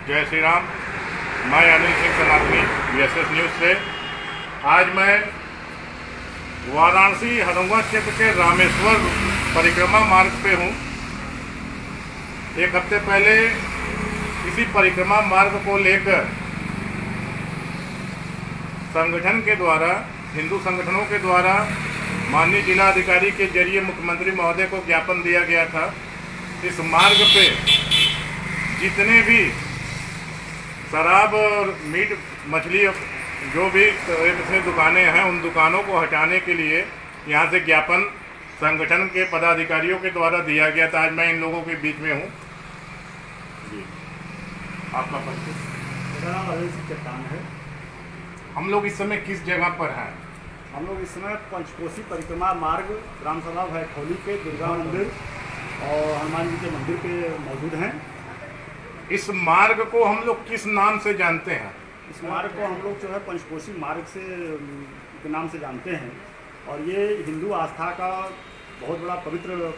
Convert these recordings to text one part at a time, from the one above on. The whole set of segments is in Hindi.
जय श्री राम। मैं अनिल सिंह सनातनी VSS न्यूज़ से। आज मैं वाराणसी हरंगा क्षेत्र के रामेश्वर परिक्रमा मार्ग पे हूँ। एक हफ्ते पहले इसी परिक्रमा मार्ग को लेकर संगठन के द्वारा, हिंदू संगठनों के द्वारा माननीय जिला अधिकारी के जरिए मुख्यमंत्री महोदय को ज्ञापन दिया गया था। इस मार्ग पे जितने भी शराब और मीट मछली जो भी इसमें दुकानें हैं, उन दुकानों को हटाने के लिए यहाँ से ज्ञापन संगठन के पदाधिकारियों के द्वारा दिया गया था। आज मैं इन लोगों के बीच में हूँ। जी, आपका परिचय? मेरा नाम अनिल सिंह चट्टान है। हम लोग इस समय किस जगह पर हैं? हम लोग इस समय पंचकोसी परिक्रमा मार्ग ग्राम सभा भैठौली के दुर्गा मंदिर और हनुमान जी के मंदिर पे मौजूद हैं। इस मार्ग को हम लोग किस नाम से जानते हैं? इस मार्ग को हम लोग जो है पंचकोसी मार्ग से के नाम से जानते हैं और ये हिंदू आस्था का बहुत बड़ा पवित्र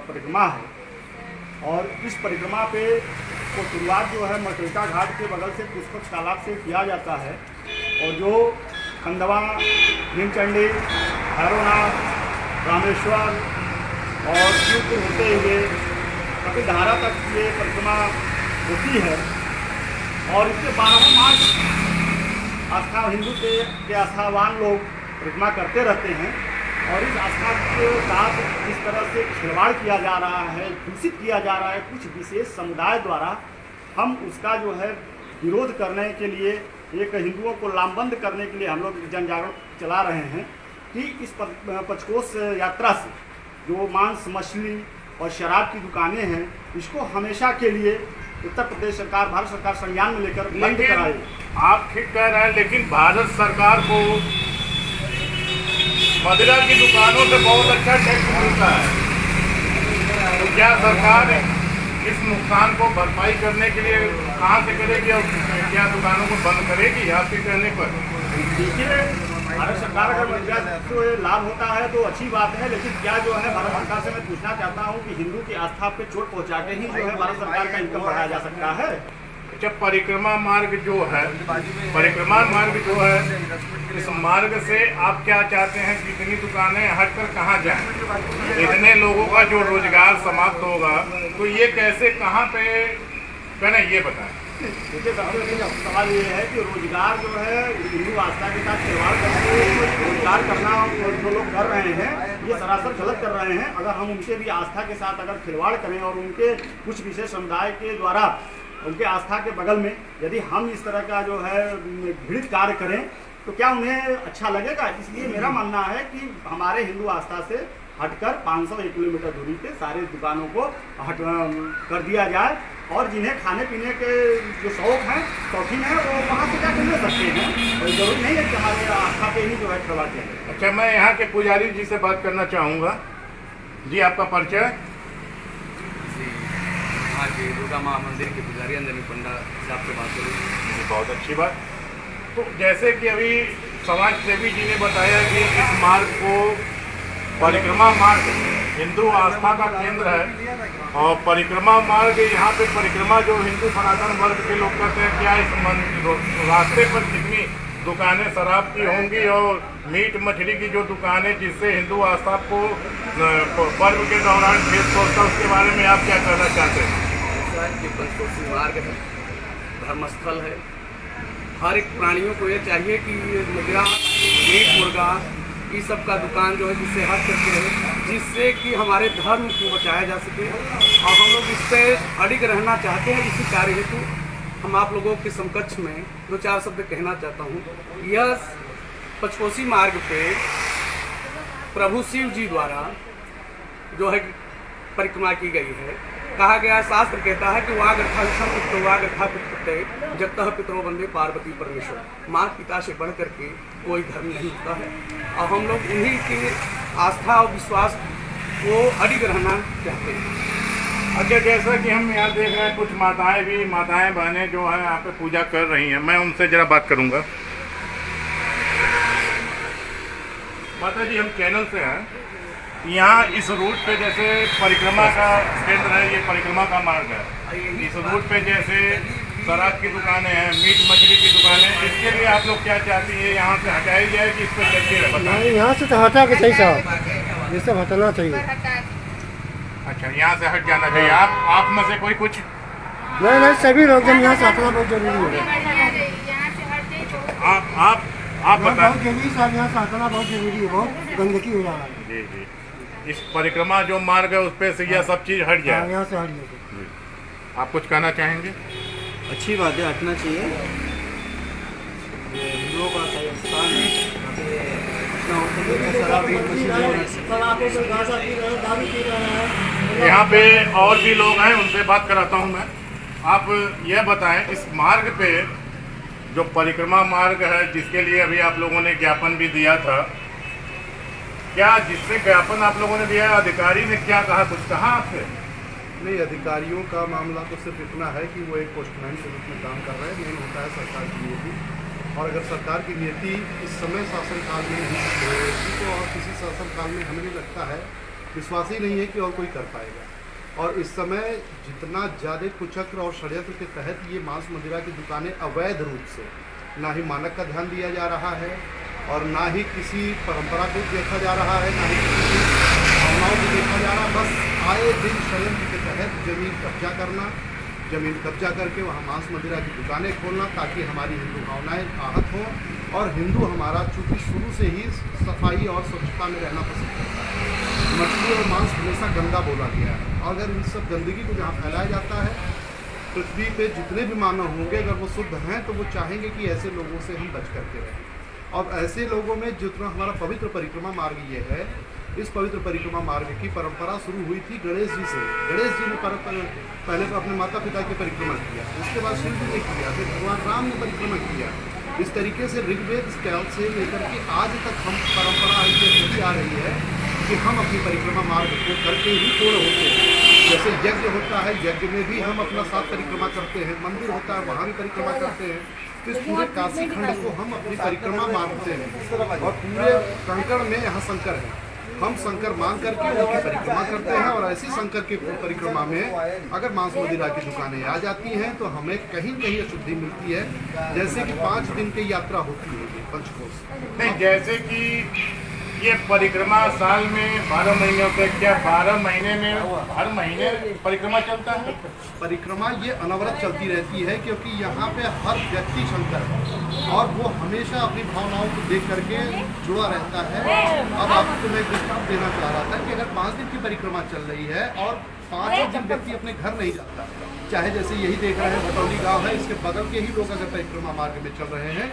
परिक्रमा है। और इस परिक्रमा पे को शुरुआत जो है मटरिका घाट के बगल से पुष्पक तालाब से किया जाता है और जो खंडवा, भीमचंडी, भैरवनाथ, रामेश्वर और शिवपुर होते हुए कपिलधारा तक ये परिक्रमा होती है। और इसके 12 मार्च आस्था हिंदू के आस्थावान लोग परिक्रमा करते रहते हैं और इस आस्था के साथ जिस तरह से खिलवाड़ किया जा रहा है, दूषित किया जा रहा है कुछ विशेष समुदाय द्वारा, हम उसका जो है विरोध करने के लिए, एक हिंदुओं को लामबंद करने के लिए हम लोग जन जागरण चला रहे हैं कि इस पंचकोश यात्रा से जो मांस, मछली और शराब की दुकानें हैं, इसको हमेशा के लिए उत्तर प्रदेश सरकार, भारत सरकार संज्ञान में लेकर बंद कराए। आप ठीक कह रहे हैं, लेकिन भारत सरकार को मदिरा की दुकानों से बहुत अच्छा टैक्स मिलता है। तो क्या सरकार इस नुकसान को भरपाई करने के लिए कहाँ से करेगी और क्या दुकानों को बंद करेगी आपके कहने पर? देखिए, भारत सरकार अगर मदिरा को लाभ होता है तो अच्छी बात है, लेकिन क्या जो है भारत सरकार से मैं पूछना चाहता हूँ कि हिंदू की आस्था पे चोट पहुँचा के ही जो है भारत सरकार का इनकम बढ़ाया जा सकता है? अच्छा, परिक्रमा मार्ग जो है, इस मार्ग से आप क्या चाहते हैं? कितनी दुकानें हटकर कहाँ जाएं? इतने लोगों का जो रोजगार समाप्त होगा तो ये कैसे, कहाँ पे करें, ये बताएं। देखिए, सबसे सवाल ये है कि रोजगार जो है हिंदू आस्था के साथ खिलवाड़ करके रोजगार करना जो लोग कर रहे हैं, ये सरासर गलत कर रहे हैं। अगर हम उनके भी आस्था के साथ अगर खिलवाड़ करें और उनके कुछ विशेष समुदाय के द्वारा उनके आस्था के बगल में यदि हम इस तरह का जो है घृणित कार्य करें तो क्या उन्हें अच्छा लगेगा? इसलिए मेरा मानना है कि हमारे हिंदू आस्था से हटकर 501 किलोमीटर दूरी पे सारे दुकानों को हट कर दिया जाए और जिन्हें खाने पीने के जो शौकीन है वो वहाँ से जाकर ले सकते हैं। और जरूरी नहीं है कि हमारे आस्था पे ही जो है खिलवाड़ किया जाए। अच्छा, मैं यहाँ के पुजारी जी से बात करना चाहूँगा। जी, आपका परिचय? हाँ जी, दुर्गा माँ मंदिर के पुजारी अंजनी पंडा साहब से बात करूँ। बहुत अच्छी बात। तो जैसे कि अभी समाज सेवी जी ने बताया कि इस मार्ग को परिक्रमा मार्ग हिंदू आस्था का केंद्र है और परिक्रमा मार्ग, यहाँ पे परिक्रमा जो हिंदू सनातन वर्ग के लोग करते हैं, क्या इस रास्ते पर कितनी दुकानें शराब की होंगी और मीट मछली की जो दुकानें जिससे हिंदू आस्था को पर्व के दौरान ठेस पहुँचता, उसके बारे में आप क्या कहना चाहते हैं? पंचकोसी मार्ग है, धर्मस्थल है। हर एक प्राणियों को ये चाहिए कि मदिरा, मीट, मुर्गा, इस सब का दुकान जो है जिससे हट सकते हैं, जिससे कि हमारे धर्म को बचाया जा सके। और हम लोग इस पर अडिग रहना चाहते हैं। इसी कार्य हेतु हम आप लोगों के समकक्ष में 2-4 शब्द कहना चाहता हूँ। यह पंचकोसी मार्ग पे प्रभु शिव जी द्वारा जो है परिक्रमा की गई है। कहा गया, शास्त्र कहता है कि जगतः पितरो वंदे पार्वती परमेश्वर। माँ पिता से बढ़ करके कोई धर्म नहीं होता है और हम लोग उन्हीं के आस्था और विश्वास को अडिग रहना चाहते हैं। अच्छा, जैसा कि हम यहाँ देख रहे हैं कुछ माताएं बहनें जो है यहाँ पे पूजा कर रही हैं, मैं उनसे जरा बात करूँगा। माता जी, हम चैनल से हैं। यहाँ इस रूट पे जैसे परिक्रमा का केंद्र है, ये परिक्रमा का मार्ग है, इस रूट पे जैसे शराब की दुकानें हैं, मीट मछली की दुकानें, इसके लिए आप लोग क्या चाहती है, यहाँ से हटाई जाए कि इस पर चलती है? बताएं। नहीं, यहाँ से तो हटा के सही साहब, ये सब हटाना चाहिए। अच्छा, यहाँ से हट जाना चाहिए। आप में से कोई कुछ? नहीं, सभी लोग जब यहाँ से हटना बहुत जरूरी है। आप बहुत बताएं। जरूरी साहब, यहाँ से हटना बहुत जरूरी है, बहुत गंदगी हो रहा है। जी जी, इस परिक्रमा जो मार्ग है उस पे से यह सब चीज़ हट जाए। यहाँ से हट जाए। आप कुछ कहना चाहेंगे? अच्छी बात है, हटना चाहिए। हिंदुओं का स्थान है, यहाँ पे इतना होटल में शराब मीट मछली दारू पी रहे हैं। यहाँ पे और भी लोग हैं, उनसे बात कराता हूँ मैं। आप यह बताएं, इस मार्ग पे जो परिक्रमा मार्ग है जिसके लिए अभी आप लोगों ने ज्ञापन भी दिया था, क्या जिससे ज्ञापन आप लोगों ने दिया अधिकारी ने क्या कहा, कुछ कहा आपसे? नहीं, अधिकारियों का मामला तो सिर्फ इतना है कि वो एक पोस्टमैन के रूप में काम कर रहे हैं। मेन होता है सरकार की नीति, और अगर सरकार की नीति इस समय शासनकाल में नहीं होगी तो और किसी शासनकाल में हमें नहीं लगता है, विश्वास ही नहीं है कि और कोई कर पाएगा। और इस समय जितना ज़्यादा कुचक्र और षड्यंत्र के तहत ये मांस मदिरा की दुकानें अवैध रूप से, ना ही मानक का ध्यान दिया जा रहा है और ना ही किसी परंपरा को देखा जा रहा है, ना ही किसी भावनाओं को देखा जा रहा है। बस आए दिन षड्यंत्र के तहत ज़मीन कब्जा करना, ज़मीन कब्जा करके वहाँ मांस मदिरा की दुकानें खोलना ताकि हमारी हिंदू भावनाएं आहत हों। और हिंदू हमारा चूँकि शुरू से ही सफाई और स्वच्छता में रहना पसंद करता है, मछली और मांस हमेशा गंदा बोला गया है। अगर इन सब गंदगी को जहाँ फैलाया जाता है, पृथ्वी पे जितने भी मानव होंगे अगर वो शुद्ध हैं तो वो चाहेंगे कि ऐसे लोगों से हम बच करके रहें। और ऐसे लोगों में जितना हमारा पवित्र परिक्रमा मार्ग ये है, इस पवित्र परिक्रमा मार्ग की परंपरा शुरू हुई थी गणेश जी से। गणेश जी ने पहले तो अपने माता पिता की परिक्रमा किया, उसके बाद शिव जी ने किया, फिर भगवान राम ने परिक्रमा किया। इस तरीके से ऋग्वेद काल से लेकर के आज तक हम परंपरा ऐसी आ रही है कि हम अपनी परिक्रमा मार्ग को करके ही पूर्ण होते हैं। जैसे यज्ञ होता है, यज्ञ में भी हम अपना साथ परिक्रमा करते हैं, मंदिर होता है वहाँ भी परिक्रमा करते हैं। तो इस पूरे काशी खंड को हम अपनी परिक्रमा मानते हैं और पूरे कंकड़ में यहाँ शंकर है। हम शंकर मान करके उनकी परिक्रमा करते हैं और ऐसी शंकर की परिक्रमा में अगर मांस मदिरा की दुकानें आ जाती हैं तो हमें कहीं कहीं अशुद्धि मिलती है। जैसे कि 5 दिन की यात्रा होती है पंचकोश। नहीं, जैसे कि ये परिक्रमा साल में 12 महीने होते हैं, क्या 12 महीने में हर महीने परिक्रमा चलता है? परिक्रमा ये अनवरत चलती रहती है क्योंकि यहाँ पे हर व्यक्ति शंकर है और वो हमेशा अपनी भावनाओं को देख करके जुड़ा रहता है। अब आपको मैं दृष्टांत देना चाह रहा था कि अगर 5 दिन की परिक्रमा चल रही है और 5 दिन व्यक्ति अपने घर नहीं जाता, चाहे जैसे यही देख रहे हैं भटौली गाँव है, इसके बगल के ही लोग अगर परिक्रमा मार्ग में चल रहे हैं,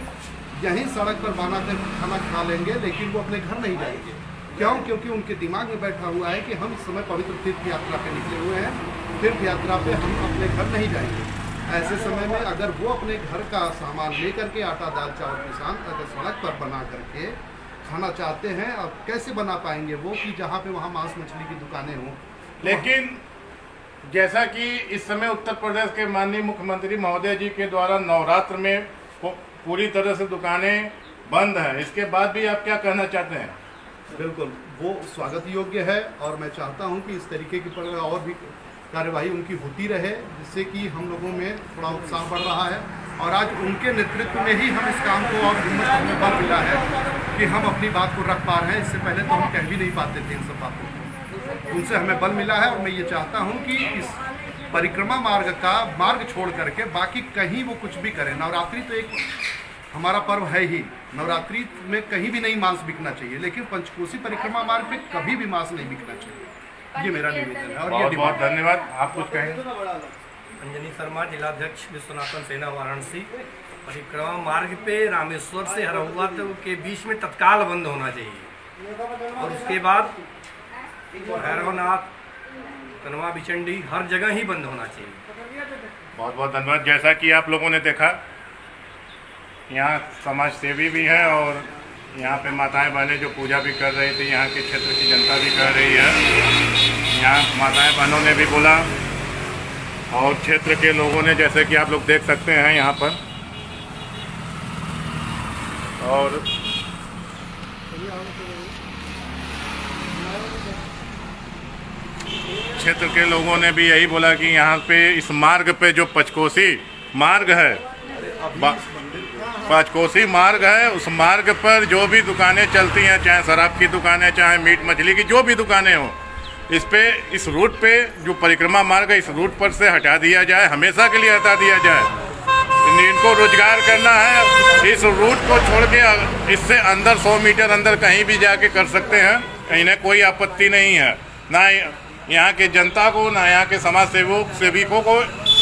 यहीं सड़क पर बना कर खाना खा लेंगे लेकिन वो अपने घर नहीं जाएंगे। क्यों? क्योंकि उनके दिमाग में बैठा हुआ है कि हम इस समय पवित्र तीर्थ यात्रा पे निकले हुए हैं, तीर्थ यात्रा पे हम अपने घर नहीं जाएंगे। ऐसे समय में अगर वो अपने घर का सामान ले करके आटा दाल चावल किसान अगर सड़क पर बना करके खाना चाहते हैं, अब कैसे बना पाएंगे वो कि जहाँ पे वहाँ मांस मछली की दुकानें हों। लेकिन जैसा कि इस समय उत्तर प्रदेश के माननीय मुख्यमंत्री महोदय जी के द्वारा नवरात्र में पूरी तरह से दुकानें बंद हैं, इसके बाद भी आप क्या कहना चाहते हैं? बिल्कुल, वो स्वागत योग्य है और मैं चाहता हूं कि इस तरीके की और भी कार्यवाही उनकी होती रहे, जिससे कि हम लोगों में थोड़ा उत्साह बढ़ रहा है। और आज उनके नेतृत्व में ही हम इस काम को और हिम्मत हमें बल मिला है कि हम अपनी बात को रख पा रहे हैं। इससे पहले तो हम कह भी नहीं पाते थे इन सब बातों को, उनसे हमें बल मिला है। और मैं ये चाहता हूँ कि इस परिक्रमा मार्ग का मार्ग छोड़ करके बाकी कहीं वो कुछ भी करें। नवरात्रि तो एक हमारा पर्व है ही, नवरात्रि में कहीं भी नहीं मांस बिकना चाहिए, लेकिन पंचकोशी परिक्रमा मार्ग पे कभी भी मांस नहीं बिकना चाहिए। ये मेरा निवेदन है। और बहुत ये बहुत धन्यवाद। आप कुछ कहेंगे? अंजनी शर्मा, जिलाध्यक्ष विश्वनाथन सेना वाराणसी। परिक्रमा मार्ग पे रामेश्वर से हरहुआ के बीच में तत्काल बंद होना चाहिए और उसके बाद भैरवनाथ, कनवा बिचंडी हर जगह ही बंद होना चाहिए। बहुत बहुत धन्यवाद। जैसा कि आप लोगों ने देखा, यहाँ समाज सेवी भी हैं और यहाँ पे माताएं बहनें जो पूजा भी कर रही थी, यहाँ के क्षेत्र की जनता भी कर रही है। यहाँ माताएं बहनों ने भी बोला और क्षेत्र के लोगों ने, जैसे कि आप लोग देख सकते हैं यहाँ पर। और क्षेत्र के लोगों ने भी यही बोला कि यहाँ पे इस मार्ग पे जो पंचकोसी मार्ग है, पंचकोसी मार्ग है, उस मार्ग पर जो भी दुकानें चलती हैं, चाहे शराब की दुकानें, चाहे मीट मछली की जो भी दुकानें हों, इस रूट पे जो परिक्रमा मार्ग है, इस रूट पर से हटा दिया जाए, हमेशा के लिए हटा दिया जाए। इनको रोजगार करना है, इस रूट को छोड़ के इससे अंदर 100 मीटर अंदर कहीं भी जाके कर सकते हैं, इन्हें कोई आपत्ति नहीं है। ना यहाँ के जनता को, ना यहाँ के समाज सेविकों को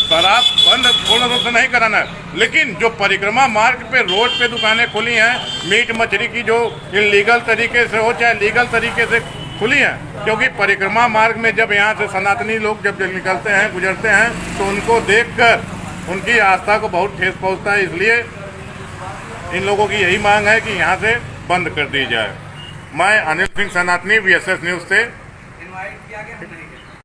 शराब बंद पूर्ण रूप से नहीं कराना है, लेकिन जो परिक्रमा मार्ग पे रोड पे दुकानें खुली हैं, मीट मछली की जो इलीगल तरीके से हो चाहे लीगल तरीके से खुली हैं, क्योंकि परिक्रमा मार्ग में जब यहाँ से सनातनी लोग जब निकलते हैं, गुजरते हैं, तो उनको देखकर उनकी आस्था को बहुत ठेस पहुँचता है। इसलिए इन लोगों की यही मांग है कि यहाँ से बंद कर दी जाए। मैं अनिल सिंह सनातनी, VSS न्यूज़ से